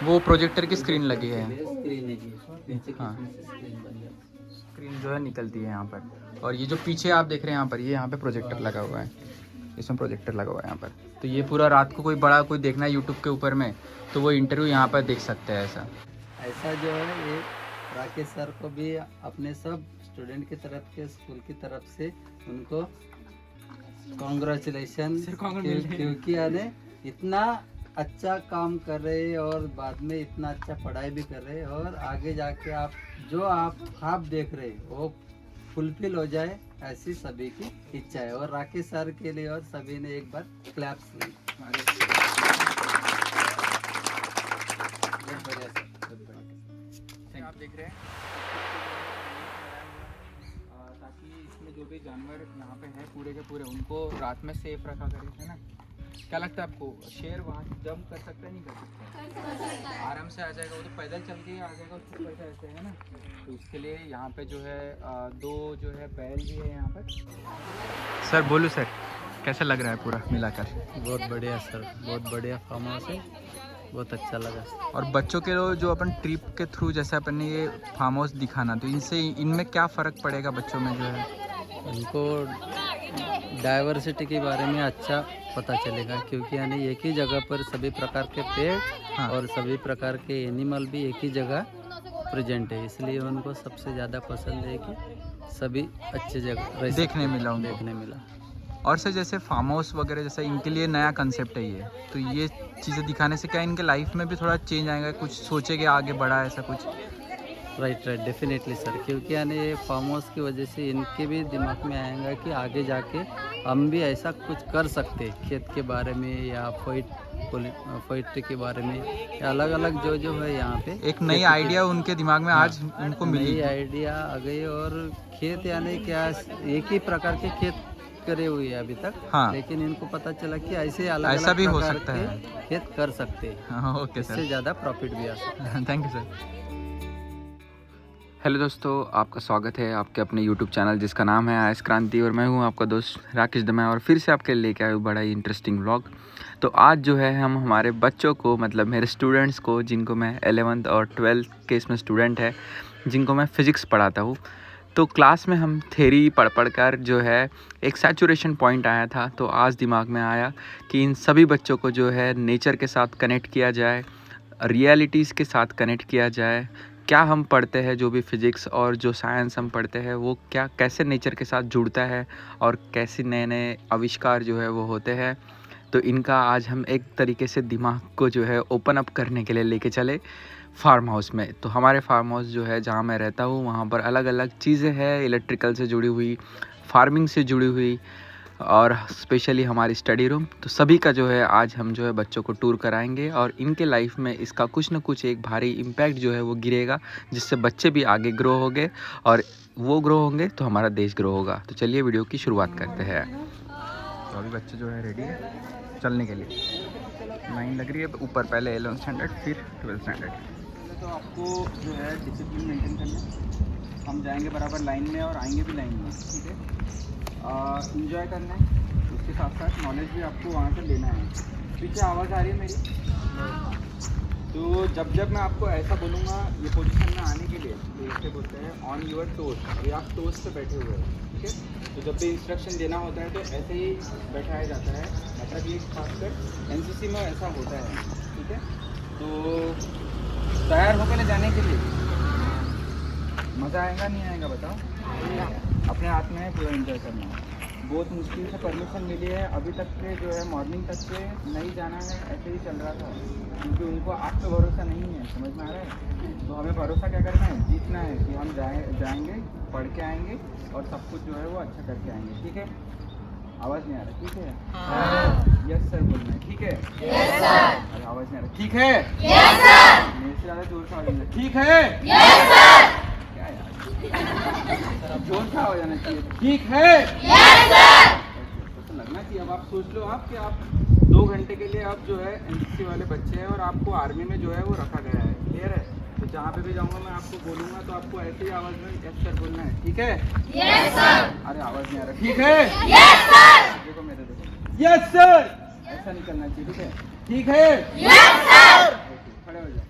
वो प्रोजेक्टर की स्क्रीन लगी है। स्क्रीन है जी, हाँ, स्क्रीन बन जाती स्क्रीन जो है निकलती है यहाँ पर। और ये जो पीछे आप देख रहे हैं यहाँ पर, ये यहाँ पे प्रोजेक्टर लगा हुआ है, इसमें प्रोजेक्टर लगा हुआ है यहाँ पर। तो ये पूरा रात को कोई बड़ा कोई देखना है यूट्यूब के ऊपर में, तो वो इंटरव्यू यहाँ पर देख सकते हैं ऐसा। ऐसा जो है ये राकेश सर को भी अपने सब स्टूडेंट की तरफ के स्कूल की तरफ से उनको कॉन्ग्रेचुलेशन, क्योंकि यानी इतना अच्छा काम कर रहे हैं और बाद में इतना अच्छा पढ़ाई भी कर रहे हैं और आगे जाके आप जो आप ख्वाब देख रहे हैं वो फुलफिल हो जाए, ऐसी सभी की इच्छा है। और राकेश सर के लिए और सभी ने एक बार क्लैप्स ली। आप देख रहे हैं ताकि इसमें जो भी जानवर यहाँ पे हैं पूरे के पूरे, उनको रात में सेफ रखा करें, है ना। क्या लगता है आपको, शेर वहाँ जंप कर सकता है नहीं कर सकता? आराम से आ जाएगा, वो तो पैदल चल के आ जाएगा उसके ऊपर से ऐसे, है ना। तो उसके लिए यहाँ पे जो है दो जो है बैल भी है यहाँ पर। सर बोलो सर, कैसा लग रहा है पूरा मिलाकर? बहुत बढ़िया सर, बहुत बढ़िया फार्म हाउस है, बहुत अच्छा लगा। और बच्चों के जो अपन ट्रिप के थ्रू जैसे अपन ने ये फार्म हाउस दिखाना, तो इनसे इनमें क्या फ़र्क पड़ेगा बच्चों में जो है? उनको डाइवर्सिटी के बारे में अच्छा पता चलेगा, क्योंकि यानी एक ही जगह पर सभी प्रकार के पेड़ हाँ। और सभी प्रकार के एनिमल भी एक ही जगह प्रेजेंट है, इसलिए उनको सबसे ज़्यादा पसंद है कि सभी अच्छे जगह देखने मिला उनको। देखने मिला। और सर जैसे फार्म हाउस वगैरह जैसा इनके लिए नया कंसेप्ट है ये, तो ये चीज़ें दिखाने से क्या इनके लाइफ में भी थोड़ा चेंज आएगा, कुछ सोचेंगे आगे बढ़ा ऐसा कुछ? राइट डेफिनेटली सर, क्योंकि यानी ये फार्म हाउस की वजह से इनके भी दिमाग में आएगा कि आगे जाके हम भी ऐसा कुछ कर सकते हैं, खेत के बारे में या पोइट्री के बारे में, या अलग अलग जो है यहाँ पे एक नई आइडिया उनके दिमाग में आज उनको मिली। नई आइडिया आ गई। और खेत यानी क्या, एक ही प्रकार के खेत करे हुए हैं अभी तक, हाँ। लेकिन इनको पता चला कि ऐसे अलग ऐसा अलग भी हो प्रकार सकता के है। खेत कर सकते हैं, हाँ, ओके इससे सर, ज़्यादा प्रॉफिट भी आ सकता है। Thank you sir. हेलो दोस्तों, आपका स्वागत है आपके अपने YouTube चैनल जिसका नाम है आयस क्रांति, और मैं हूं आपका दोस्त राकेश दमे, और फिर से आपके लिए लेके आया हूँ बड़ा ही इंटरेस्टिंग व्लॉग। तो आज जो है हम हमारे बच्चों को, मतलब मेरे स्टूडेंट्स को, जिनको मैं 11th और 12th के इसमें स्टूडेंट है, जिनको मैं फ़िज़िक्स पढ़ाता हूँ, तो क्लास में हम थ्योरी पढ़ कर जो है एक सैचुरेशन पॉइंट आया था। तो आज दिमाग में आया कि इन सभी बच्चों को जो है नेचर के साथ कनेक्ट किया जाए, रियलिटीज़ के साथ कनेक्ट किया जाए। क्या हम पढ़ते हैं, जो भी फिज़िक्स और जो साइंस हम पढ़ते हैं, वो क्या कैसे नेचर के साथ जुड़ता है और कैसे नए नए आविष्कार जो है वो होते हैं। तो इनका आज हम एक तरीके से दिमाग को जो है ओपन अप करने के लिए लेके चले फार्म हाउस में। तो हमारे फार्म हाउस जो है जहाँ मैं रहता हूँ, वहाँ पर अलग अलग चीज़ें हैं, इलेक्ट्रिकल से जुड़ी हुई, फार्मिंग से जुड़ी हुई, और स्पेशली हमारी स्टडी रूम। तो सभी का जो है आज हम जो है बच्चों को टूर कराएंगे, और इनके लाइफ में इसका कुछ ना कुछ एक भारी इम्पैक्ट जो है वो गिरेगा, जिससे बच्चे भी आगे ग्रो होंगे, और वो ग्रो होंगे तो हमारा देश ग्रो होगा। तो चलिए वीडियो की शुरुआत करते हैं। तो अभी बच्चे जो है रेडी है चलने के लिए, लाइन लग रही है ऊपर, पहले 11th स्टैंडर्ड फिर 12th स्टैंडर्ड। तो आपको जो है डिसिप्लिन मेंटेन करना है, हम जाएंगे बराबर लाइन में और आएंगे भी लाइन में, ठीक है। इंजॉय करना है, उसके साथ साथ नॉलेज भी आपको वहाँ से लेना है। पीछे आवाज़ आ रही है मेरी? तो जब मैं आपको ऐसा बोलूँगा ये पोजीशन में आने के लिए, तो इससे बोलते हैं ऑन योर टोज। अभी आप टोज पे बैठे हुए हैं, ठीक है। तो जब भी इंस्ट्रक्शन देना होता है तो ऐसे ही बैठाया जाता है, मतलब ये खासकर एनसीसी में ऐसा होता है, ठीक है। तो तैयार होकर जाने के लिए मज़ा आएगा नहीं आएगा बताओ? अपने हाथ में है, पूरा एंजॉय करना है। बहुत मुश्किल से परमिशन मिली है, अभी तक के जो है मॉर्निंग तक के नहीं जाना है, ऐसे ही चल रहा था, क्योंकि उनको आप पे भरोसा नहीं है, समझ में आ रहा है। तो हमें भरोसा क्या करना है, जीतना है, कि हम जाएंगे, पढ़ के आएंगे और सब कुछ जो है वो अच्छा करके आएंगे, ठीक है। आवाज़ नहीं आ रहा, ठीक है? हाँ। यस सर बोलना है, ठीक है? Yes sir. अरे आवाज़ नहीं आ रहा, ठीक है? Yes sir. मेरे से ज़्यादा जोर से आवाज़ नहीं, ठीक है? Yes sir. क्या यार, जोर से आवाज़ आना चाहिए, ठीक है? Yes sir. तो लगना चाहिए। अब आप सोच लो आप कि आप 2 घंटे के लिए आप जो है एनसीसी वाले बच्चे हैं और आपको आर्मी में जो है वो रखा गया है, क्लियर है। तो जहाँ पे भी जाऊँगा मैं आपको बोलूँगा तो आपको ऐसी ही आवाज़ में यस सर बोलना है, ठीक है? Yes sir. अरे आवाज़ नहीं आ रहा, ठीक है? Yes sir. देखो मेरे, देखो, यस सर, ऐसा नहीं करना चाहिए, ठीक है? ठीक है? Yes sir. खड़े हो जाओ।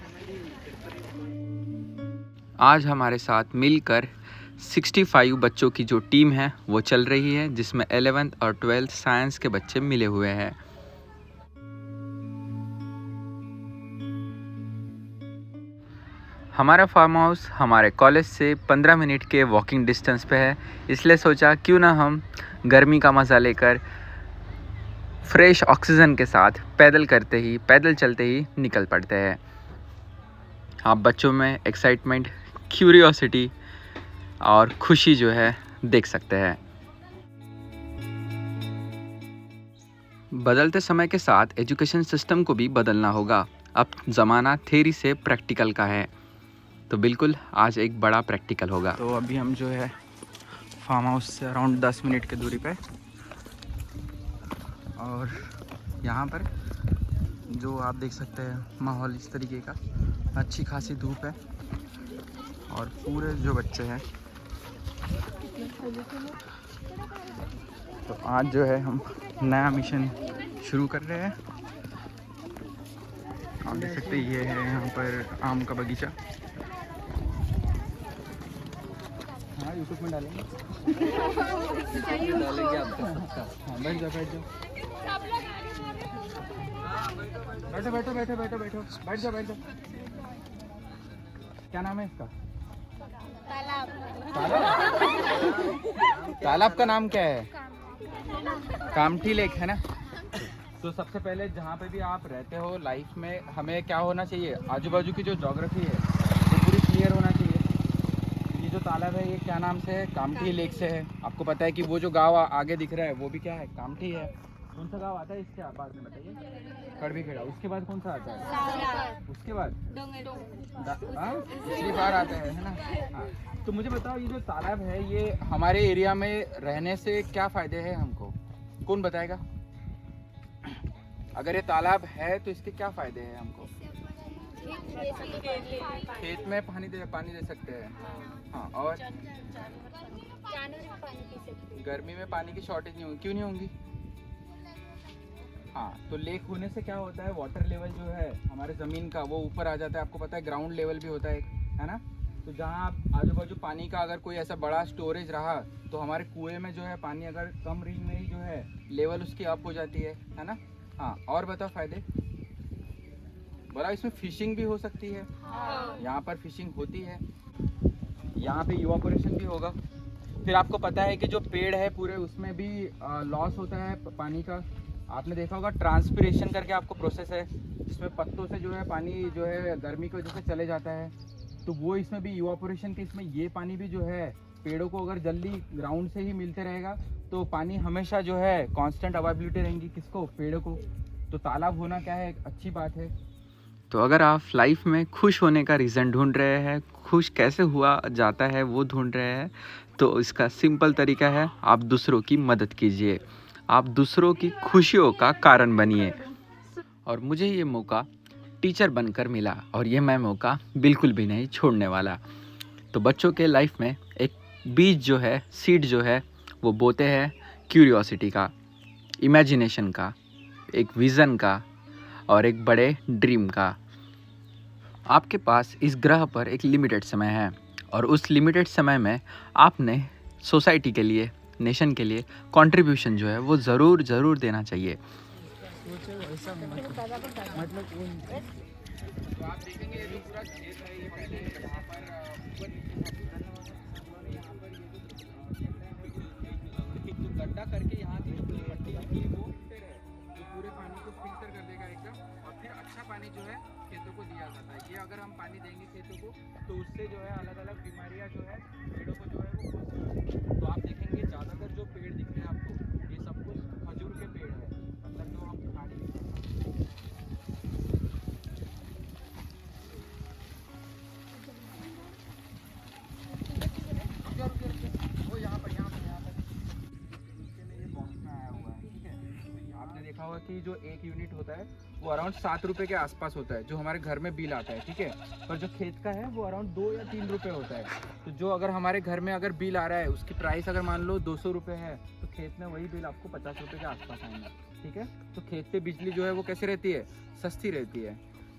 आज हमारे साथ मिलकर 65 बच्चों की जो टीम है वो चल रही है, जिसमें 11th और 12th साइंस के बच्चे मिले हुए हैं। हमारा फार्म हाउस हमारे कॉलेज से 15 मिनट के वॉकिंग डिस्टेंस पे है, इसलिए सोचा क्यों ना हम गर्मी का मज़ा लेकर फ्रेश ऑक्सीजन के साथ पैदल चलते ही निकल पड़ते हैं। आप बच्चों में एक्साइटमेंट, क्यूरियोसिटी और खुशी जो है देख सकते हैं। बदलते समय के साथ एजुकेशन सिस्टम को भी बदलना होगा। अब ज़माना थ्योरी से प्रैक्टिकल का है, तो बिल्कुल आज एक बड़ा प्रैक्टिकल होगा। तो अभी हम जो है फार्म हाउस से अराउंड 10 मिनट की दूरी पे, और यहाँ पर जो आप देख सकते हैं माहौल इस तरीके का, अच्छी खासी धूप है और पूरे जो बच्चे हैं, तो आज जो है हम नया मिशन शुरू कर रहे हैं। आप देख सकते हैं ये है यहाँ पर आम का बगीचा। हाँ, यूट्यूब में डालेंगे। डालेंगे आपका सबका। हाँ, बैठ जाओ बैठो बैठ जाओ। क्या नाम है इसका? तालाब का नाम क्या है? कामठी लेक है ना। तो सबसे पहले जहाँ पे भी आप रहते हो लाइफ में, हमें क्या होना चाहिए, आजू बाजू की जो ज्योग्राफी है वो पूरी क्लियर होना चाहिए। ये जो तालाब है ये क्या नाम से है? कामठी लेक से है। आपको पता है कि वो जो गांव आगे दिख रहा है वो भी क्या है? कामठी है। कौन सा गांव आता है इसके बाद में बताइए? कड़वीखेड़ा। उसके बाद कौन सा आता है? उसके बाद पिछली बार आता है ना। हाँ, तो मुझे बताओ ये जो तालाब है ये हमारे एरिया में रहने से क्या फ़ायदे हैं हमको? कौन बताएगा? अगर ये तालाब है तो इसके क्या फ़ायदे हैं हमको? खेत में पानी दे सकते हैं। हाँ, और गर्मी में पानी की शॉर्टेज नहीं होगी। क्यों नहीं होंगी? हाँ, तो लेक होने से क्या होता है, वाटर लेवल जो है हमारे ज़मीन का वो ऊपर आ जाता है। आपको पता है ग्राउंड लेवल भी होता है ना। तो जहाँ आप आजू बाजू पानी का अगर कोई ऐसा बड़ा स्टोरेज रहा तो हमारे कुएं में जो है पानी अगर कम रेंज में ही जो है लेवल उसकी अप हो जाती है ना। हाँ, और बताओ फ़ायदे। बोला इसमें फिशिंग भी हो सकती है। यहाँ पर फिशिंग होती है। यहाँ पे इवापोरेशन भी होगा। फिर आपको पता है कि जो पेड़ है पूरे उसमें भी लॉस होता है पानी का। आपने देखा होगा ट्रांसपिरेशन करके आपको प्रोसेस है, जिसमें पत्तों से जो है पानी जो है गर्मी की वजह से चले जाता है। तो वो इसमें भी इवापोरेशन के इसमें ये पानी भी जो है पेड़ों को अगर जल्दी ग्राउंड से ही मिलते रहेगा तो पानी हमेशा जो है कांस्टेंट अवेलेबिलिटी रहेंगी। किसको? पेड़ों को। तो तालाब होना क्या है, एक अच्छी बात है। तो अगर आप लाइफ में खुश होने का रीज़न ढूंढ रहे हैं, खुश कैसे हुआ जाता है वो ढूंढ रहे हैं, तो इसका सिंपल तरीका है, आप दूसरों की मदद कीजिए, आप दूसरों की खुशियों का कारण बनिए। और मुझे ये मौका टीचर बनकर मिला और ये मैं मौका बिल्कुल भी नहीं छोड़ने वाला। तो बच्चों के लाइफ में एक बीज जो है, सीड जो है वो बोते हैं क्यूरियोसिटी का, इमेजिनेशन का, एक विज़न का और एक बड़े ड्रीम का। आपके पास इस ग्रह पर एक लिमिटेड समय है और उस लिमिटेड समय में आपने सोसाइटी के लिए, नेशन के लिए कंट्रीब्यूशन जो है वो ज़रूर देना चाहिए। तो आप देखेंगे ये जो पूरा खेत है ये पहले यहाँ पर जो गड्ढा करके यहाँ की जो मट्टी आती है वो फिर है जो पूरे पानी को फिल्टर कर देगा एकदम, और फिर अच्छा पानी जो है खेतों को दिया जाता है। ये अगर हम पानी देंगे खेतों को तो उससे जो है अलग अलग बीमारियाँ जो है पेड़ों को जो है वो हो सकती है। तो आप देखेंगे ज़्यादातर जो पेड़ दिख रहे हैं आपको ये सब कुछ खजूर के पेड़ है, मतलब जो हम खाने वो यहाँ पर आपने देखा होगा कि जो एक यूनिट होता है वो अराउंड 7 रुपये के आसपास होता है, जो हमारे घर में बिल आता है, ठीक है। पर जो खेत का है वो अराउंड 2 या 3 रुपये होता है। तो जो अगर हमारे घर में अगर बिल आ रहा है उसकी प्राइस अगर मान लो 200 रुपये है तो खेत में वही बिल आपको 50 रुपये के आसपास आएगा, ठीक है। तो खेत पे बिजली जो है वो कैसे रहती है? सस्ती रहती है।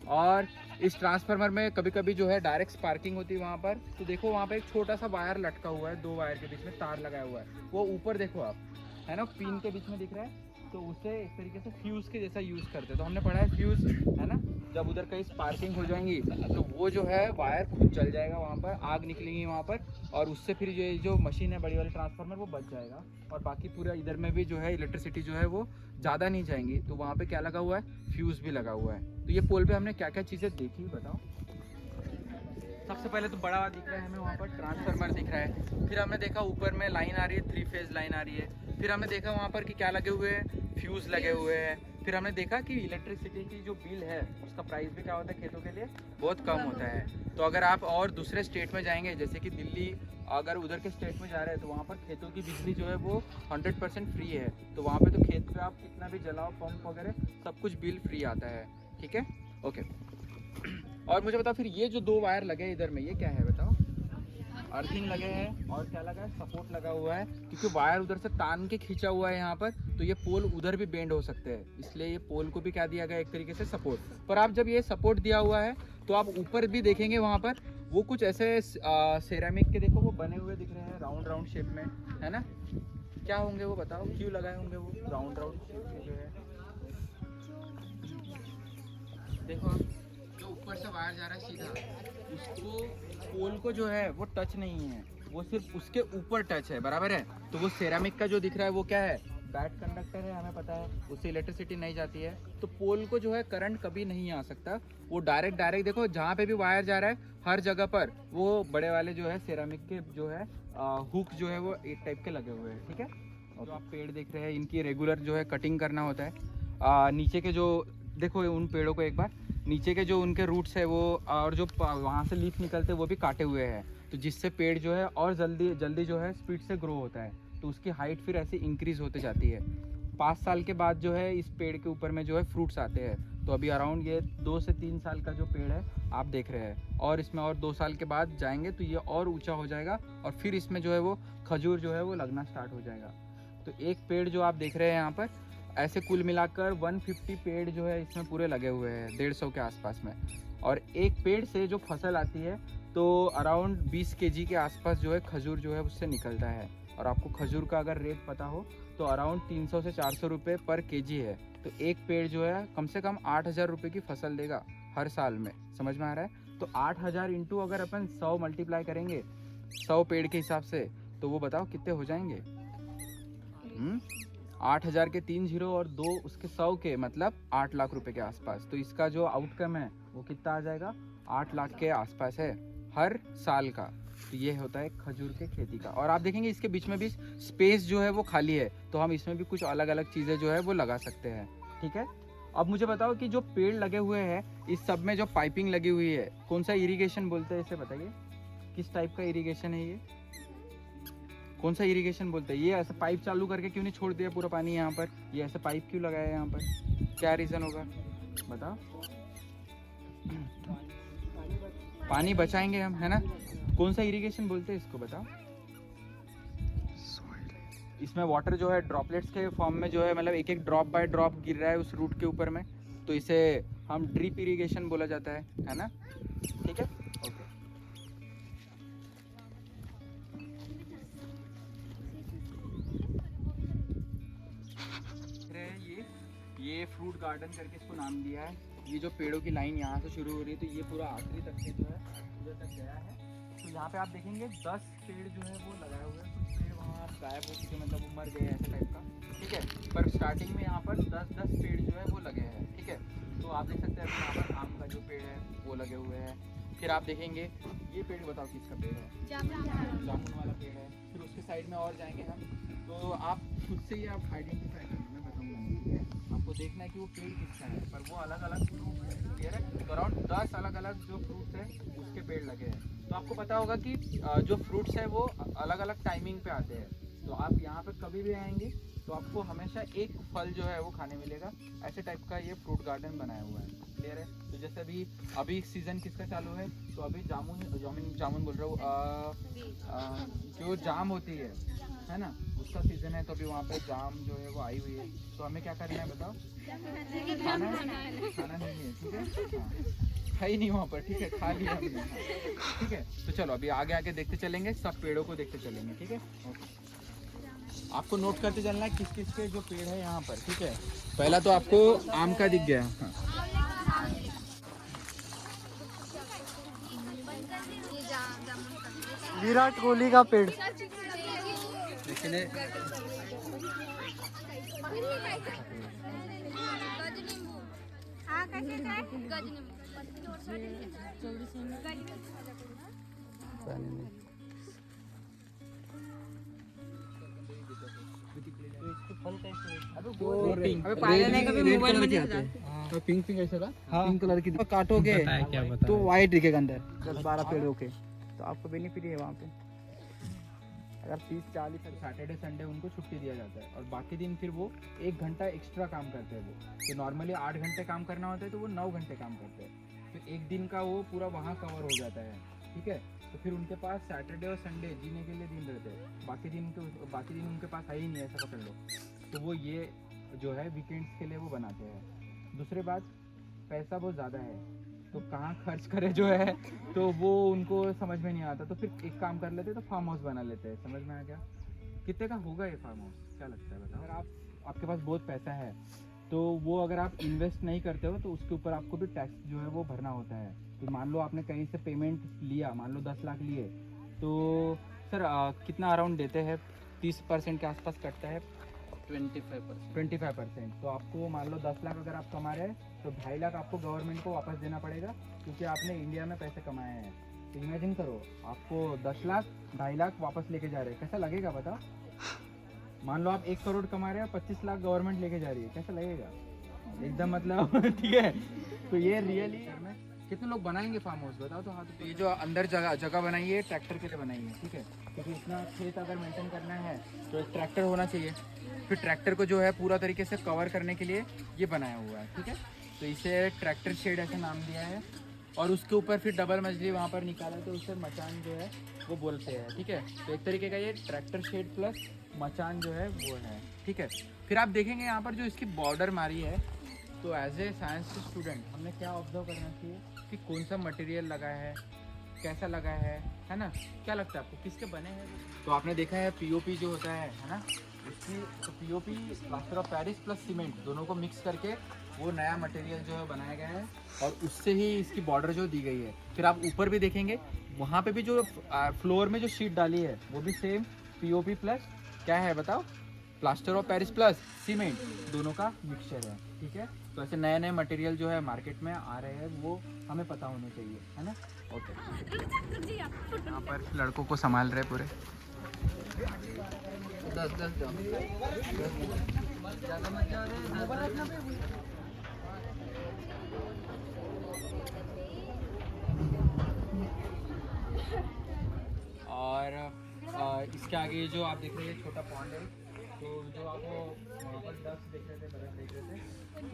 और इस ट्रांसफार्मर में कभी कभी जो है डायरेक्ट स्पार्किंग होती है वहाँ पर। तो देखो वहाँ पे एक छोटा सा वायर लटका हुआ है, 2 वायर के बीच में तार लगाया हुआ है, वो ऊपर देखो आप, है ना, पिन के बीच में दिख रहा है। तो उसे एक तरीके से फ्यूज़ के जैसा यूज़ करते हैं। तो हमने पढ़ा है फ्यूज़, है ना, जब उधर कहीं स्पार्किंग हो जाएंगी तो वो जो है वायर खुद जल जाएगा, वहाँ पर आग निकलेंगी वहाँ पर, और उससे फिर जो मशीन है बड़ी वाली ट्रांसफार्मर वो बच जाएगा, और बाकी पूरा इधर में भी जो है इलेक्ट्रिसिटी जो है वो ज़्यादा नहीं जाएंगी। तो वहाँ पे क्या लगा हुआ है, फ्यूज़ भी लगा हुआ है। तो ये पोल पे हमने क्या क्या चीज़ें देखी बताओ। सबसे पहले तो बड़ा दिख रहा है हमें वहाँ पर, ट्रांसफार्मर दिख रहा है। फिर हमने देखा ऊपर में लाइन आ रही है, 3 फेज लाइन आ रही है। फिर हमने देखा वहाँ पर कि क्या लगे हुए हैं, फ्यूज़ लगे हुए हैं। फिर हमने देखा कि इलेक्ट्रिसिटी की जो बिल है उसका प्राइस भी क्या होता है खेतों के लिए, बहुत कम होता है। तो अगर आप और दूसरे स्टेट में जाएंगे, जैसे कि दिल्ली, अगर उधर के स्टेट में जा रहे हैं तो वहाँ पर खेतों की बिजली जो है वो 100% फ्री है। तो वहाँ पे तो खेत पे आप कितना भी जलाओ, पंप वगैरह सब कुछ बिल फ्री आता है। ठीक है, ओके। और मुझे बताओ फिर ये जो 2 वायर लगे हैं इधर में, ये क्या है बताओ। अर्थिंग लगे हैं, और क्या लगा है, सपोर्ट लगा हुआ है, क्योंकि वायर उधर से तान के खींचा हुआ है यहाँ पर। तो ये पोल उधर भी बेंड हो सकते हैं, इसलिए ये पोल को भी क्या दिया गया, एक तरीके से सपोर्ट। पर आप जब ये सपोर्ट दिया हुआ है तो आप ऊपर भी देखेंगे वहाँ पर वो कुछ ऐसे सेरामिक के देखो वो बने हुए दिख रहे हैं, राउंड राउंड शेप में, है ना। क्या होंगे वो बताओ, क्यों लगाए होंगे वो राउंड राउंड शेप में जो है। देखो आप, जो ऊपर से वायर जा रहा है सीधा, उसको पोल को जो है वो टच नहीं है, वो सिर्फ उसके ऊपर टच है, बराबर है। तो वो सेरामिक का जो दिख रहा है वो क्या है, बैड कंडक्टर है, हमें पता है, उससे इलेक्ट्रिसिटी नहीं जाती है। तो पोल को जो है करंट कभी नहीं आ सकता, वो डायरेक्ट देखो जहाँ पे भी वायर जा रहा है हर जगह पर वो बड़े वाले जो है सेरामिक के जो है हुक जो है वो एक टाइप के लगे हुए हैं। ठीक है, जो आप पेड़ देख रहे हैं इनकी रेगुलर जो है कटिंग करना होता है। नीचे के जो देखो उन पेड़ों को एक बार, नीचे के जो उनके रूट्स है वो, और जो वहाँ से लीफ निकलते हैं वो भी काटे हुए हैं। तो जिससे पेड़ जो है और जल्दी जल्दी जो है स्पीड से ग्रो होता है, तो उसकी हाइट फिर ऐसे इंक्रीज होते जाती है। 5 साल के बाद जो है इस पेड़ के ऊपर में जो है फ्रूट्स आते हैं। तो अभी अराउंड ये 2 से 3 साल का जो पेड़ है आप देख रहे हैं, और इसमें और 2 साल के बाद जाएंगे तो ये और ऊंचा हो जाएगा, और फिर इसमें जो है वो खजूर जो है वो लगना स्टार्ट हो जाएगा। तो एक पेड़ जो आप देख रहे हैं यहाँ पर, ऐसे कुल मिलाकर 150 पेड़ जो है इसमें पूरे लगे हुए हैं 150 के आसपास में। और एक पेड़ से जो फसल आती है तो अराउंड 20 kg के आसपास जो है खजूर जो है उससे निकलता है। और आपको खजूर का अगर रेट पता हो तो अराउंड 300 से 400 रुपये पर kg है। तो एक पेड़ जो है कम से कम 8,000 रुपये की फसल देगा हर साल में, समझ में आ रहा है। तो 8,000 इंटू अगर अपन 100 मल्टीप्लाई करेंगे 100 पेड़ के हिसाब से, तो वो बताओ कितने हो जाएंगे। 8,000 के 3 0 और 2 उसके 100 के, मतलब 8 लाख रुपए के आसपास। तो इसका जो आउटकम है वो कितना आ जाएगा, 8 लाख के आसपास है हर साल का। तो ये होता है खजूर के खेती का। और आप देखेंगे इसके बीच में भी स्पेस जो है वो खाली है, तो हम इसमें भी कुछ अलग अलग चीज़ें जो है वो लगा सकते हैं। ठीक है, अब मुझे बताओ कि जो पेड़ लगे हुए हैं इस सब में जो पाइपिंग लगी हुई है, कौन सा इरिगेशन बोलते हैं इसे बताइए, किस टाइप का इरिगेशन है ये, कौन सा इरिगेशन बोलते हैं। ये ऐसे पाइप चालू करके क्यों नहीं छोड़ दिया पूरा पानी यहाँ पर, ये ऐसे पाइप क्यों लगाया है यहाँ पर, क्या रीज़न होगा बताओ। पानी बचाएंगे हम, है ना। कौन सा इरिगेशन बोलते हैं इसको बताओ। इसमें वाटर जो है ड्रॉपलेट्स के फॉर्म में जो है, मतलब एक एक ड्रॉप बाय ड्रॉप गिर रहा है उस रूट के ऊपर में, तो इसे हम ड्रिप इरिगेशन बोला जाता है ना। ठीक है, ओके। ये फ्रूट गार्डन करके इसको नाम दिया है। ये जो पेड़ों की लाइन यहाँ से शुरू हो रही है तो ये पूरा आखिरी तक से जो है उधर तक गया है। तो यहाँ पे आप देखेंगे 10 पेड़ जो है वो लगाए हुए हैं, कुछ पेड़ वहाँ गायब हो चुके, मतलब वो मर गए ऐसे टाइप का। ठीक है, पर स्टार्टिंग में यहाँ पर 10-10 पेड़ जो है वो लगे हैं। ठीक है, तो आप देख सकते हैं अभी यहाँ पर आम का जो पेड़ है वो लगे हुए हैं। फिर आप देखेंगे ये पेड़ बताओ किसका पेड़ है, जामुन वाला पेड़ है। फिर उसके साइड में और जाएंगे हम, तो आप खुद से ही आप आइडेंटिफाई करेंगे, मैं बताऊँगा। आपको देखना है कि वो पेड़ किसका है, पर वो अलग अलग फ्रूट है, क्लियर है। तो अराउंड 10 अलग अलग जो फ्रूट्स है उसके पेड़ लगे हैं। तो आपको पता होगा कि जो फ्रूट्स है वो अलग अलग टाइमिंग पे आते हैं। तो आप यहाँ पे कभी भी आएंगे तो आपको हमेशा एक फल जो है वो खाने मिलेगा। ऐसे टाइप का ये फ्रूट गार्डन बनाया हुआ है। क्लियर है। तो जैसे अभी सीज़न किसका चालू है, तो अभी जामुन बोल रहा हूँ, जो जाम होती है ना, उसका सीज़न है। तो अभी वहाँ पे जाम जो है वो आई हुई है। तो हमें क्या करना है बताओ? खाना नहीं है, ठीक है। हाँ, खाई नहीं वहाँ पर, ठीक है, खा लिया हमने। हाँ, ठीक है। तो चलो अभी आगे आगे देखते चलेंगे, सब पेड़ों को देखते चलेंगे, ठीक है। ओके, आपको नोट करते चलना है किस किस के जो पेड़ है यहाँ पर, ठीक है। पहला तो आपको आम का दिख गया। हाँ। विराट कोहली का पेड़। पिंक पिंक ऐसा था। पिंक कलर की काटोगे तो वाइट दिखेगा अंदर। 10-12 पेड़ों के तो आपको बेनिफिट है वहाँ पे। अगर 30-40 सैटरडे संडे उनको छुट्टी दिया जाता है, और बाकी दिन फिर वो 1 घंटा एक्स्ट्रा काम करते हैं। वो तो नॉर्मली 8 घंटे काम करना होता है, तो वो 9 घंटे काम करते हैं। फिर एक दिन का वो पूरा वहाँ कवर हो जाता है, ठीक है। तो फिर उनके पास सैटरडे और संडे जीने के लिए दिन रहते हैं। बाकी दिन उनके पास है ही नहीं, ऐसा पकड़ लो। तो वो ये जो है वीकेंड्स के लिए वो बनाते हैं। दूसरी बात, पैसा बहुत ज़्यादा है, तो कहाँ खर्च करे जो है, तो वो उनको समझ में नहीं आता। तो फिर एक काम कर लेते, तो फार्म हाउस बना लेते हैं। समझ में आ गया? कितने का होगा ये फार्म हाउस, क्या लगता है बताओ? अगर आपके पास बहुत पैसा है, तो वो अगर आप इन्वेस्ट नहीं करते हो, तो उसके ऊपर आपको भी टैक्स जो है वो भरना होता है। तो मान लो आपने कहीं से पेमेंट लिया, मान लो 10 लाख लिए, तो सर कितना अराउंड देते हैं? 30% के आसपास कटता है, 25%। तो आपको मान लो 10 लाख अगर आप कमा रहे हैं, तो 2.5 लाख आपको गवर्नमेंट को वापस देना पड़ेगा, क्योंकि आपने इंडिया में पैसे कमाए हैं। तो इमेजिन करो, आपको 10 लाख 2.5 लाख वापस लेके जा रहे हैं, कैसा लगेगा बताओ? मान लो आप 1 करोड़ कमा रहे हो, 25 लाख गवर्नमेंट लेके जा रही है, कैसा लगेगा? एकदम मतलब ठीक है। तो ये रियली कितने लोग बनाएंगे फार्म हाउस बताओ तो? हाँ, तो ये जो अंदर जगह बनाई है ट्रैक्टर के लिए बनाई है, ठीक है। क्योंकि इतना खेत अगर मेंटेन करना है तो एक ट्रैक्टर होना चाहिए। फिर ट्रैक्टर को जो है पूरा तरीके से कवर करने के लिए ये बनाया हुआ है, ठीक है। तो इसे ट्रैक्टर शेड ऐसा नाम दिया है। और उसके ऊपर फिर डबल मछली वहाँ पर निकाला, तो उसे मचान जो है वो बोलते हैं, ठीक है। तो एक तरीके का ये ट्रैक्टर शेड प्लस मचान जो है वो है, ठीक है। फिर आप देखेंगे यहाँ पर जो इसकी बॉर्डर मारी है, तो एज ए साइंस स्टूडेंट हमने क्या ऑब्जर्व करना चाहिए कि कौन सा मटेरियल लगा है, कैसा लगा है ना? क्या लगता है आपको, किसके बने हैं? तो आपने देखा है पीओपी जो होता है ना, उसकी तो POP plaster of Paris plus cement दोनों को मिक्स करके वो नया मटेरियल जो है बनाया गया है, और उससे ही इसकी बॉर्डर जो दी गई है। फिर आप ऊपर भी देखेंगे, वहाँ पे भी जो फ्लोर में जो शीट डाली है वो भी सेम पीओपी प्लस क्या है बताओ? Plaster of Paris plus cement, दोनों का मिक्सचर है, ठीक है। तो ऐसे नए नए मटेरियल जो है मार्केट में आ रहे हैं, वो हमें पता होने चाहिए, है ना? ओके, यहाँ पर लड़कों को संभाल रहे पूरे। 10 जाओ, ज़्यादा मत जा रहे। और इसके आगे जो आप देख रहे हैं छोटा पॉन्ड है, तो जो आपको वहाँ पर डक्स देख रहे थे, बर्फ देख रहे थे,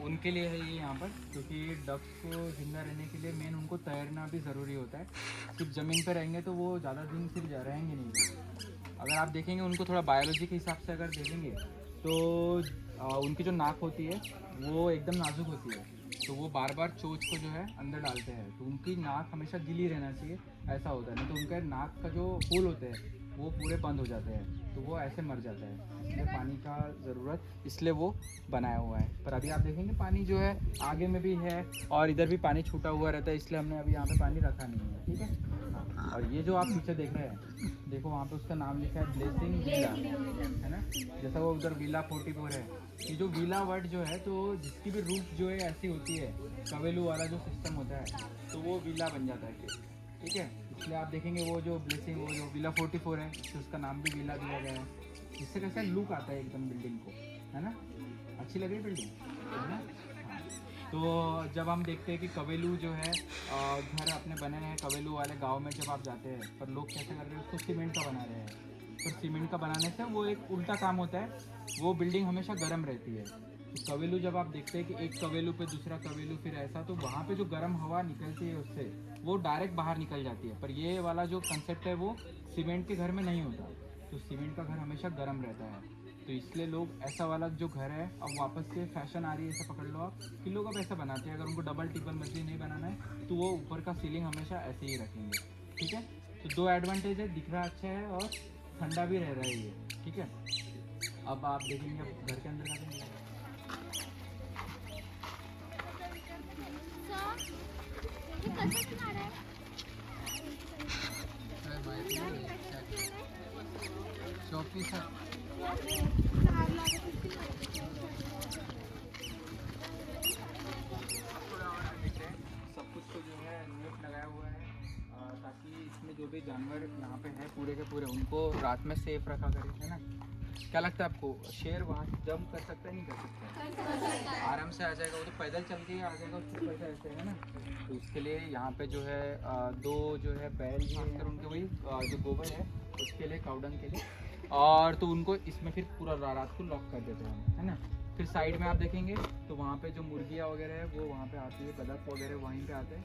उनके लिए है ये यहाँ पर। क्योंकि डक्स को जिंदा रहने के लिए मेन उनको तैरना भी ज़रूरी होता है। सिर्फ ज़मीन पर रहेंगे तो वो ज़्यादा दिन फिर रहेंगे नहीं। अगर आप देखेंगे उनको थोड़ा बायोलॉजी के हिसाब से अगर देखेंगे, तो उनकी जो नाक होती है वो एकदम नाजुक होती है, तो वो बार बार चोंच को जो है अंदर डालते हैं, तो उनकी नाक हमेशा गीली रहना चाहिए, ऐसा होता है। नहीं तो उनका नाक का जो होल होते हैं वो पूरे बंद हो जाते हैं, तो वो ऐसे मर जाता है। इसलिए पानी का ज़रूरत, इसलिए वो बनाया हुआ है। पर अभी आप देखेंगे पानी जो है आगे में भी है, और इधर भी पानी छूटा हुआ रहता है, इसलिए हमने अभी यहाँ पे पानी रखा नहीं है, ठीक है। और ये जो आप पीछे देख रहे हैं, देखो वहाँ पे उसका नाम लिखा है ब्लेसिंग विला, है ना? जैसा वो उधर विला 44 है। ये जो विला वर्ड जो है, तो जिसकी भी रूफ जो है ऐसी होती है, कवेलू वाला जो सिस्टम होता है, तो वो विला बन जाता है, ठीक है। इसलिए आप देखेंगे वो जो ब्लेसिंग, वो जो विला 44 है, तो उसका नाम भी विला दिया गया है। इससे कैसा लुक आता है एकदम बिल्डिंग को, है ना? अच्छी लग रही बिल्डिंग, है ना? हाँ। तो जब हम देखते हैं कि कवेलू जो है घर अपने बने हैं कवेलू वाले गांव में, जब आप जाते हैं, पर लोग कैसे कर रहे हैं, उसको सीमेंट का बना रहे हैं। तो सीमेंट का बनाने से वो एक उल्टा काम होता है, वो बिल्डिंग हमेशा गर्म रहती है, तो कवेलू जब आप देखते हैं कि एक कवेलू पे दूसरा कवेलू फिर ऐसा, तो वहाँ पे जो गर्म हवा निकलती है उससे वो डायरेक्ट बाहर निकल जाती है। पर ये वाला जो कंसेप्ट है वो सीमेंट के घर में नहीं होता। तो सीमेंट का घर हमेशा गर्म रहता है, तो इसलिए लोग ऐसा वाला जो घर है, अब वापस से फैशन आ रही है, ऐसा पकड़ लो आप कि लोग अब ऐसा बनाते हैं। अगर उनको डबल टिपल मंजिल नहीं बनाना है तो वो ऊपर का सीलिंग हमेशा ऐसे ही रखेंगे। ठीक है, तो दो एडवांटेज है, दिख रहा अच्छा है और ठंडा भी रह रहा है ये। ठीक है, अब आप देखेंगे अब घर के अंदर का देंगे। सब कुछ तो जो है नेट लगाया हुआ है ताकि इसमें जो भी जानवर यहाँ पे है पूरे के पूरे उनको रात में सेफ रखा करें, है ना। क्या लगता है आपको, शेर वहाँ जंप कर सकता है नहीं कर सकता? आराम से आ जाएगा, वो तो पैदल चल के आ जाएगा उसको पैसा ऐसे, है ना। तो उसके लिए यहाँ पे जो है दो जो है बैल जो है उनके वही जो गोबर है उसके लिए, काउडंग के लिए, और तो उनको इसमें फिर पूरा रात को लॉक कर देते हैं, है ना। फिर साइड में आप देखेंगे तो वहाँ पे जो मुर्गियाँ वगैरह है वो वहाँ पे आती है, बदक वगैरह वहीं पे आते हैं।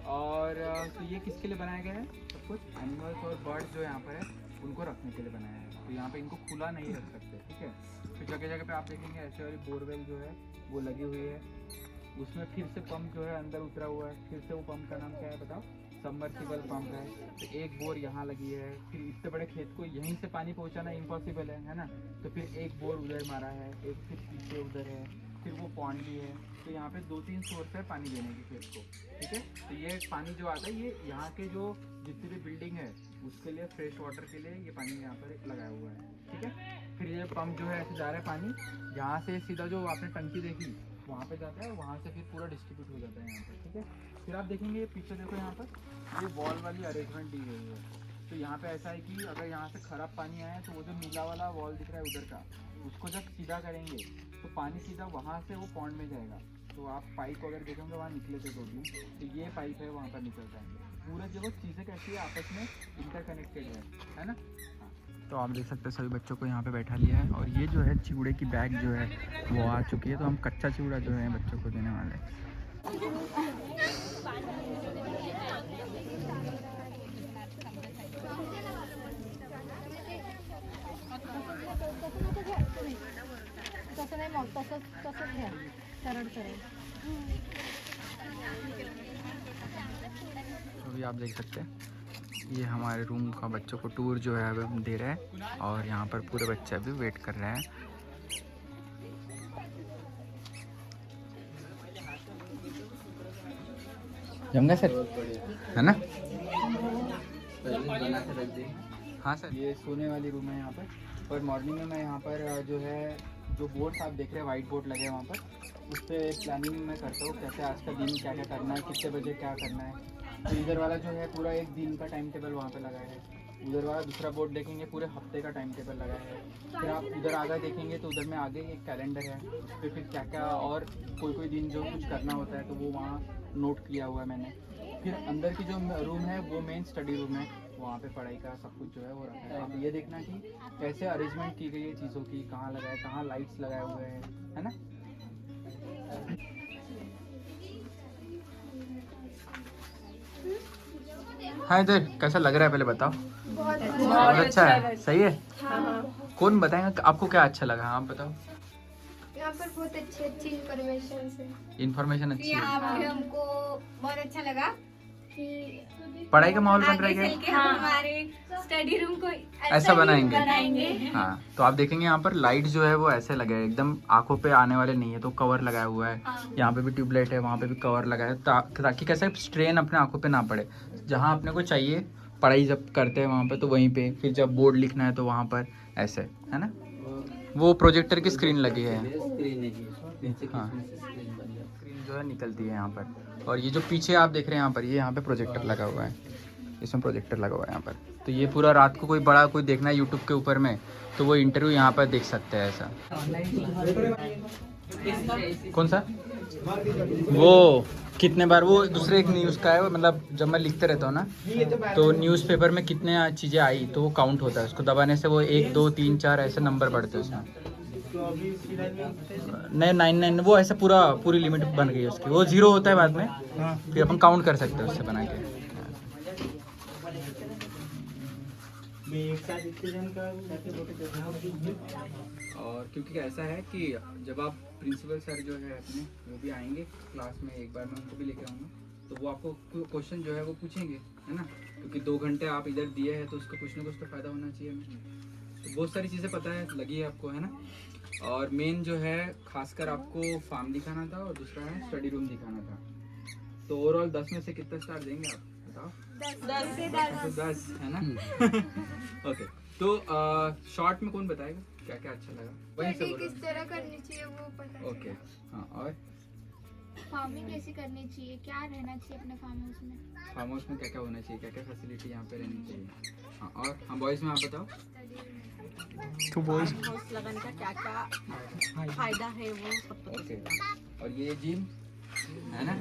और तो ये किसके लिए बनाया गया है, सब कुछ एनिमल्स और बर्ड्स जो यहाँ पर है उनको रखने के लिए बनाया है। तो यहाँ पे इनको खुला नहीं रख सकते, ठीक है। फिर जगह जगह पे आप देखेंगे ऐसे वाली बोरवेल जो है वो लगी हुई है, उसमें फिर से पंप जो है अंदर उतरा हुआ है। फिर से वो पंप का नाम क्या है बताओ, सबमर्सिबल पंप है। तो एक बोर यहाँ लगी है, फिर इतने बड़े खेत को यहीं से पानी पहुँचाना इम्पॉसिबल है ना। तो फिर एक बोर उधर मारा है, एक फिर पीछे उधर है, फिर वो पॉन्ड भी है। तो यहाँ पे 2-3 सोर्स है पानी देने के खेत को, ठीक है। तो ये पानी जो आता है ये यहाँ के जो जितनी भी बिल्डिंग है उसके लिए, फ्रेश वाटर के लिए ये पानी यहाँ पर लगाया हुआ है, ठीक है। फिर ये पंप जो है ऐसे जा रहा है पानी, यहाँ से सीधा जो आपने टंकी देखी वहाँ पे जाता है, वहाँ से फिर पूरा डिस्ट्रीब्यूट हो जाता है यहाँ पर, ठीक है। फिर आप देखेंगे ये पीछे देखो, यहाँ पर ये वॉल वाली अरेंजमेंट दी गई है। तो यहाँ पे ऐसा है कि अगर यहाँ से ख़राब पानी आया तो वो जो नीला वाला वॉल दिख रहा है उधर का, उसको जब सीधा करेंगे तो पानी सीधा वहाँ से वो पॉन्ड में जाएगा। तो आप पाइप अगर देखेंगे वहाँ निकले थे 2-3, तो ये पाइप है वहाँ पर निकल जाएंगे। पूरा जो चीज़ें कैसी है आपस में इंटरकनेक्टेड है ना। तो आप देख सकते हैं सभी बच्चों को यहाँ पे बैठा लिया है, और ये जो है चिवड़े की बैग जो है वो आ चुकी है। तो हम कच्चा चिवड़ा जो है बच्चों को देने वाले हैं। तसं नाही मग तसंच घ्या सरळ सरळ। तो भी आप देख सकते हैं ये हमारे रूम का बच्चों को टूर जो है अभी हम दे रहे हैं, और यहाँ पर पूरे बच्चे अभी वेट कर रहे हैं। जम गया सर, है ना। हाँ सर, ये सोने वाली रूम है यहाँ पर। और मॉर्निंग में मैं यहाँ पर जो है जो बोर्ड्स आप देख रहे हैं, वाइट बोर्ड लगे हैं वहाँ पर, उस पर प्लानिंग मैं करता हूँ कैसे आज का दिन क्या क्या करना है, कितने बजे क्या करना है। तो इधर वाला जो है पूरा एक दिन का टाइम टेबल वहाँ पे लगा है। उधर वाला दूसरा बोर्ड देखेंगे पूरे हफ्ते का टाइम टेबल लगा है। फिर आप उधर आगे देखेंगे तो उधर में आगे एक कैलेंडर है, उस पर फिर क्या क्या और कोई दिन जो कुछ करना होता है तो वो वहाँ नोट किया हुआ है मैंने। फिर अंदर की जो रूम है वो मेन स्टडी रूम है, वहाँ पे पढ़ाई का सब कुछ जो है वो रखा है। आप ये देखना कि कैसे अरेंजमेंट की गई है चीज़ों की, कहाँ लगाए, कहाँ लाइट्स लगाए हुए हैं, है ना। हाँ इधर कैसा लग रहा है पहले बताओ। बहुत अच्छा है, सही है। कौन बताएगा आपको क्या अच्छा लगा, आप बताओ। यहाँ पर बहुत अच्छी इन्फॉर्मेशन अच्छी है। यहाँ पे हमको बहुत अच्छा लगा कि पढ़ाई का माहौल बन आगे रहा है चल के हम हमारे स्टडी रूम को ऐसा बनाएंगे। बनाएंगे। हाँ, तो आप देखेंगे यहाँ पर लाइट जो है वो ऐसे लगे हैं, एकदम आंखों पे आने वाले नहीं है, तो कवर लगाया हुआ है। यहाँ पे भी ट्यूबलाइट है, वहाँ पे भी कवर लगा है, ताकि कैसे स्ट्रेन अपने आंखों पे ना पड़े। जहाँ अपने को चाहिए पढ़ाई जब करते हैं वहाँ पे तो वहीं पे, फिर जब बोर्ड लिखना है तो वहाँ पर ऐसे, है ना। वो प्रोजेक्टर की स्क्रीन लगी है। हाँ, स्क्रीन जो है निकलती है यहाँ पर। और ये जो पीछे आप देख रहे हैं यहाँ पर, ये यहाँ पे प्रोजेक्टर लगा हुआ है, इसमें प्रोजेक्टर लगा हुआ है यहाँ पर। तो ये पूरा रात को कोई बड़ा कोई देखना है यूट्यूब के ऊपर में तो वो इंटरव्यू यहाँ पर देख सकते हैं। ऐसा कौन सा, वो कितने बार, वो दूसरे एक न्यूज़ का है, मतलब जब मैं लिखते रहता हूँ ना तो न्यूज़पेपर में कितने चीज़ें आई तो वो काउंट होता है, उसको दबाने से वो 1 2 3 4 ऐसे नंबर बढ़ते हैं उसमें। नहीं 99 वो ऐसा पूरी लिमिट बन गई है उसकी, वो 0 होता है बाद में, फिर अपन काउंट कर सकते हैं उससे बना के। और क्योंकि ऐसा है कि जब आप प्रिंसिपल सर जो है अपने वो भी आएंगे क्लास में, एक बार मैं उनको भी लेके आऊँगा, तो वो आपको क्वेश्चन जो है वो पूछेंगे, है ना, क्योंकि 2 घंटे आप इधर दिए हैं तो उसका कुछ ना कुछ तो फ़ायदा होना चाहिए हमें। तो बहुत सारी चीज़ें पता है लगी है आपको, है ना। और मेन जो है खासकर आपको फार्म दिखाना था और दूसरा है स्टडी रूम दिखाना था। तो ओवरऑल 10 में से कितना स्टार देंगे आप बताओ? 10 है ना। ओके, तो शॉर्ट में कौन बताएगा क्या क्या अच्छा लगा? वही स्टडी सब किस तरह करनी चाहिए वो पता ओके, हाँ। और फार्मिंग कैसी करनी चाहिए, क्या रहना चाहिए अपने फार्म हाउस में, फार्म हाउस में क्या क्या होना चाहिए, क्या क्या फैसिलिटी यहाँ पे रहनी चाहिए। हाँ, और हाँ बॉयज़ में आप बताओ। तो बॉयज़ हाउस लगाने का क्या क्या फायदा है वो सब पता ओके, चलेगा। और ये जिम है ना।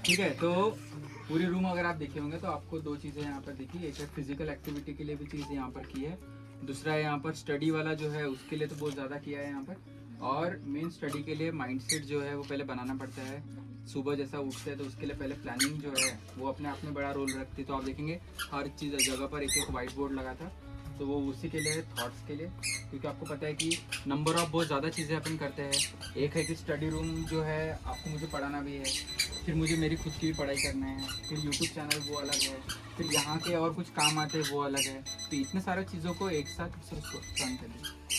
ठीक है, तो पूरी रूम अगर आप देखे होंगे तो आपको 2 चीज़ें यहाँ पर दिखी। एक है फिजिकल एक्टिविटी के लिए भी चीज़ यहाँ पर की है, दूसरा है यहाँ पर स्टडी वाला जो है उसके लिए तो बहुत ज़्यादा किया है यहाँ पर। और मेन स्टडी के लिए माइंडसेट जो है वो पहले बनाना पड़ता है। सुबह जैसा उठते हैं तो उसके लिए पहले प्लानिंग जो है वो अपने आप में बड़ा रोल रखती है। तो आप देखेंगे हर चीज़ जगह पर एक एक वाइट बोर्ड लगा था, तो वो उसी के लिए थॉट्स के लिए, क्योंकि आपको पता है कि नंबर ऑफ बहुत ज़्यादा चीज़ें अपन करते हैं। एक है कि स्टडी रूम जो है आपको मुझे पढ़ाना भी है, फिर मुझे मेरी खुद की भी पढ़ाई करना है, फिर यूट्यूब चैनल वो अलग है, फिर यहाँ के और कुछ काम आते हैं वो अलग है। तो इतने सारे चीज़ों को एक साथ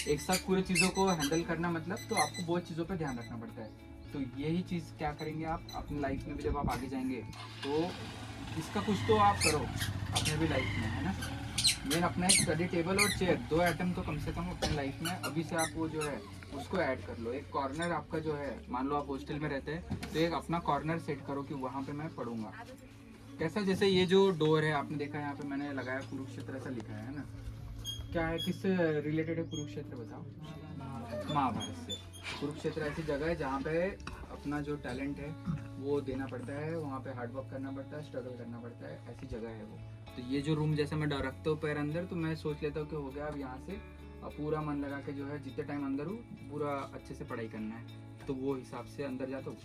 एक साथ पूरी चीज़ों को हैंडल करना मतलब, तो आपको बहुत चीज़ों पर ध्यान रखना पड़ता है। तो यही चीज़ क्या करेंगे आप अपनी लाइफ में भी, जब आप आगे जाएंगे तो इसका कुछ तो आप करो अपने भी लाइफ में, है ना। मेन अपना एक स्टडी टेबल और चेयर, 2 आइटम तो कम से कम अपने लाइफ में अभी से आप वो जो है उसको ऐड कर लो। एक कॉर्नर आपका जो है, मान लो आप हॉस्टल में रहते हैं तो एक अपना कॉर्नर सेट करो कि वहाँ पे मैं पढ़ूंगा। कैसा, जैसे ये जो डोर है आपने देखा यहाँ पे मैंने लगाया कुरुक्षेत्र ऐसा लिखा है ना, क्या है, किससे रिलेटेड है कुरुक्षेत्र बताओ? महाभारत से। कुरुक्षेत्र ऐसी जगह है जहाँ पे अपना जो टैलेंट है वो देना पड़ता है, वहाँ पे हार्ड वर्क करना पड़ता है, स्ट्रगल करना पड़ता है, ऐसी जगह है वो। तो ये जो रूम जैसे मैं रखता हूँ पैर अंदर, तो मैं सोच लेता हूँ कि हो गया अब यहाँ से पूरा मन लगा के जो है जितने टाइम अंदर हूँ पूरा अच्छे से पढ़ाई करना है, तो वो हिसाब से अंदर जाता हूँ।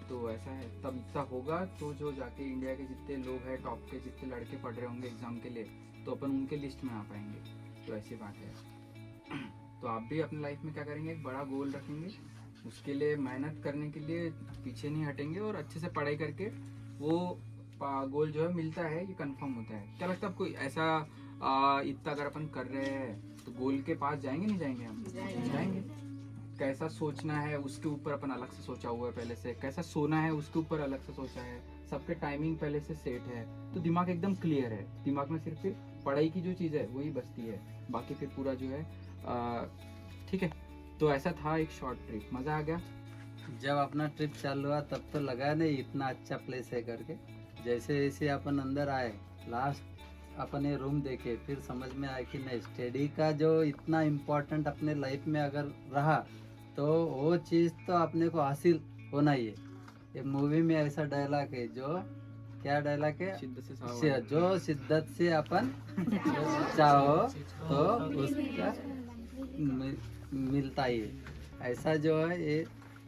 तो ऐसा है, तब इतना होगा तो जो जाके इंडिया के जितने लोग हैं टॉप के, जितने लड़के पढ़ रहे होंगे एग्ज़ाम के लिए, तो अपन उनके लिस्ट में आ पाएंगे। तो ऐसी बात है। तो आप भी अपनी लाइफ में क्या करेंगे, एक बड़ा गोल रखेंगे, उसके लिए मेहनत करने के लिए पीछे नहीं हटेंगे और अच्छे से पढ़ाई करके वो गोल जो है मिलता है, ये कंफर्म होता है। क्या लगता है आपको ऐसा इतना अगर अपन कर रहे हैं तो गोल के पास जाएंगे नहीं जाएंगे? हम जाएंगे। कैसा सोचना है उसके ऊपर अपन अलग से सोचा हुआ है पहले से, कैसा सोना है उसके ऊपर अलग से सोचा है, सबके टाइमिंग पहले से सेट है, तो दिमाग एकदम क्लियर है। दिमाग में सिर्फ फिर पढ़ाई की जो चीज़ है वही बचती है, बाकी फिर पूरा जो है ठीक है। तो ऐसा था एक शॉर्ट ट्रिप, मज़ा आ गया। जब अपना ट्रिप चालू हुआ तब तो लगा नहीं इतना अच्छा प्लेस है करके। जैसे जैसे अपन अंदर आए, लास्ट अपने रूम देखे, फिर समझ में आया कि नहीं, स्टडी का जो इतना इम्पोर्टेंट अपने लाइफ में अगर रहा तो वो चीज़ तो अपने को हासिल होना ही है। एक मूवी में ऐसा डायलॉग है, जो क्या डायलॉग है, जो शिद्दत से अपन चाहो तो उसका मिलता ही है। ऐसा जो है ये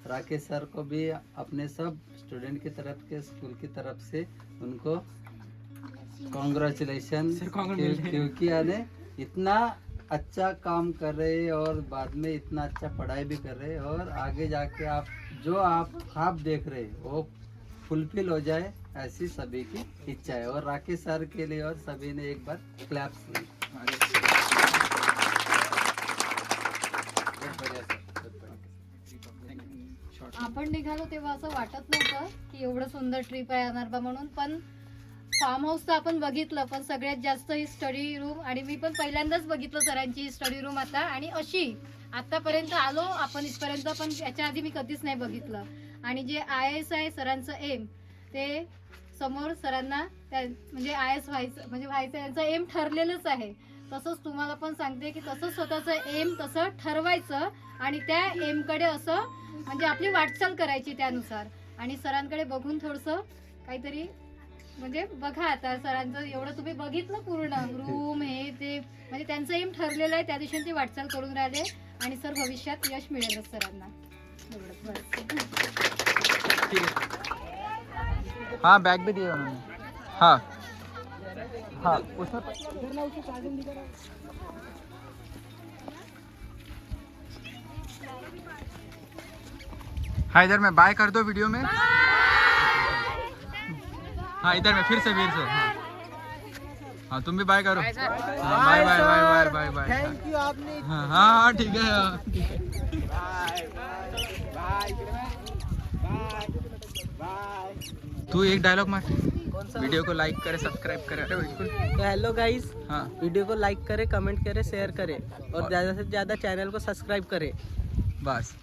राकेश सर को भी अपने सब स्टूडेंट की तरफ के, स्कूल की तरफ से उनको कॉन्ग्रेचुलेशन, क्योंकि यानी इतना अच्छा काम कर रहे हैं और बाद में इतना अच्छा पढ़ाई भी कर रहे हैं, और आगे जाके आप जो आप ख्वाब देख रहे हैं वो फुलफिल हो जाए, ऐसी सभी की इच्छा है। और राकेश सर के लिए और सभी ने एक बार क्लैप्स ली। आपण निघालो तेव्हा असं वाटत नव्हतं की एवढं सुंदर ट्रिप आहे येणार बा म्हणून, पण फार्म हाऊस तर आपण बघितलं, पण सगळ्यात जास्त ही स्टडी रूम, आणि मी पण पहिल्यांदाच बघितलं सरांची स्टडी रूम आता, आणि अशी आतापर्यंत आलो आपण इथपर्यंत, पण याच्या आधी मी कधीच नाही बघितलं. आणि जे IAS आहे सरांचं एम, ते समोर सरांना म्हणजे IAS व्हायचं यांचं एम ठरलेलंच आहे. तसंच तुम्हाला पण सांगते की तसं स्वतःचं एम तसं ठरवायचं आणि त्या एमकडे असं म्हणजे आपली वाटचाल करायची त्यानुसार. आणि सरांकडे बघून थोडंसं काहीतरी म्हणजे बघा, आता सरांचं एवढं तुम्ही बघितलं पूर्ण रूम हे ते, म्हणजे त्यांचं एम ठरलेलं आहे, त्या दिवशी ते वाटचाल करून राहिले. आणि सर भविष्यात यश मिळेलच सरांना. एवढंच बस. ठीक है. हाँ बैग भी दिया उन्होंने. हाँ हाँ उसमें हाँ इधर में बाय कर दो वीडियो में. हाँ इधर में फिर से हाँ. हाँ तुम भी बाय करो. हाँ, bye bye bye bye bye. Thank you आपने. हाँ हाँ ठीक है. तू एक डायलॉग मार. वीडियो को लाइक करे सब्सक्राइब करे. अरे बिल्कुल. तो हेलो गाइस, हाँ वीडियो को लाइक करें, कमेंट करें, शेयर करें और ज़्यादा से ज़्यादा चैनल को सब्सक्राइब करें. बस.